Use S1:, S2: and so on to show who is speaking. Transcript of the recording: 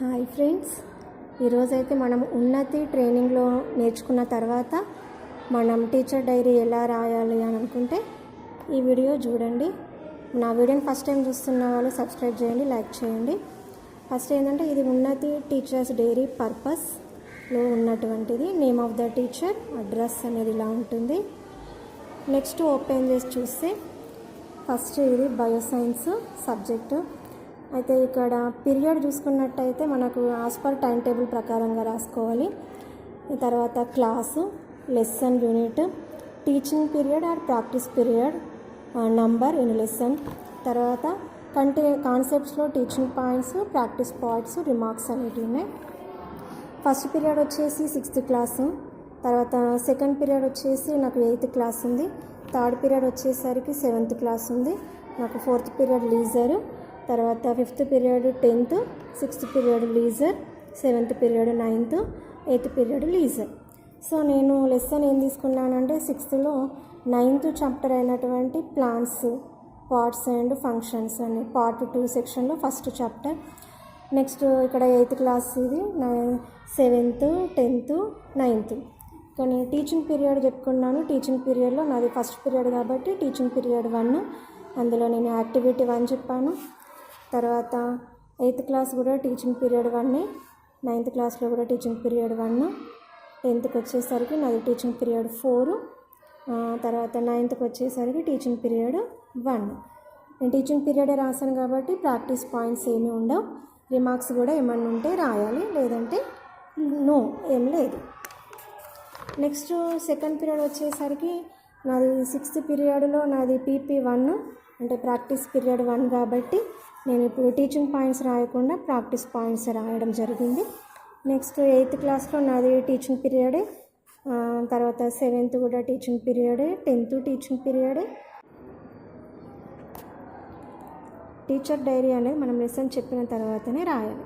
S1: Hi friends, ఈరోజైతే మనం ఉన్నతి ట్రైనింగ్లో నేర్చుకున్న తర్వాత మనం టీచర్ డైరీ ఎలా రాయాలి అని అనుకుంటే ఈ వీడియో చూడండి. నా వీడియోని ఫస్ట్ టైం చూస్తున్న వాళ్ళు సబ్స్క్రైబ్ చేయండి, లైక్ చేయండి. ఫస్ట్ ఏంటంటే ఇది ఉన్నతి టీచర్స్ డైరీ పర్పస్లో ఉన్నటువంటిది. Name of the teacher, address అనేది ఇలా ఉంటుంది. నెక్స్ట్ ఓపెన్ చేసి చూస్తే ఫస్ట్ ఇది బయోసైన్స్ సబ్జెక్టు. అయితే ఇక్కడ పీరియడ్ చూసుకున్నట్టయితే మనకు యాజ్ పర్ టైం టేబుల్ ప్రకారంగా రాసుకోవాలి. ఈ తర్వాత class, lesson unit, teaching period or practice period, number in lesson, తర్వాత కాన్సెప్ట్స్లో teaching points, practice points, remarks అనేటివి ఉన్నాయి. ఫస్ట్ పీరియడ్ వచ్చేసి 6th క్లాసు, తర్వాత సెకండ్ పీరియడ్ వచ్చేసి నాకు 8th క్లాస్ ఉంది, థర్డ్ పీరియడ్ వచ్చేసరికి 7th క్లాస్ ఉంది, నాకు 4th పీరియడ్ లీజరు, తర్వాత 5th period 10th, 6th period leisure, 7th period 9th, 8th period leisure. So నేను లెసన్ ఏం తీసుకున్నానంటే 6thలో 9th చాప్టర్ అయినటువంటి ప్లాంట్స్, పార్ట్స్ అండ్ ఫంక్షన్స్ అని పార్ట్ 2 సెక్షన్లో ఫస్ట్ చాప్టర్. నెక్స్ట్ ఇక్కడ 8th క్లాస్, ఇది 7th, 10th, 9th. కానీ teaching period చెప్పుకున్నాను. Teaching పీరియడ్లో నాది ఫస్ట్ పీరియడ్ కాబట్టి టీచింగ్ పీరియడ్ 1, అందులో నేను యాక్టివిటీ 1 చెప్పాను. తర్వాత 8th క్లాస్ కూడా టీచింగ్ పీరియడ్ 1, 9th క్లాస్లో కూడా టీచింగ్ పీరియడ్ 1, 10th వచ్చేసరికి నాది టీచింగ్ పీరియడ్ 4, తర్వాత 9th వచ్చేసరికి టీచింగ్ పీరియడ్ 1. నేను టీచింగ్ పీరియడే రాశాను కాబట్టి ప్రాక్టీస్ పాయింట్స్ ఏమీ ఉండవు. రిమార్క్స్ కూడా ఏమన్నా ఉంటే రాయాలి, లేదంటే నో, ఏం లేదు. నెక్స్ట్ సెకండ్ పీరియడ్ వచ్చేసరికి నాది 6th పీరియడ్లో నాది PP1 అంటే ప్రాక్టీస్ పీరియడ్ 1 కాబట్టి నేను ఇప్పుడు టీచింగ్ పాయింట్స్ రాయకుండా ప్రాక్టీస్ పాయింట్స్ రాయడం జరిగింది. నెక్స్ట్ 8th క్లాస్లో నాది టీచింగ్ పీరియడే, తర్వాత 7th కూడా టీచింగ్ పీరియడే, 10th టీచింగ్ పీరియడే. టీచర్ డైరీ అనేది మనం లెసన్ చెప్పిన తర్వాతనే రాయాలి.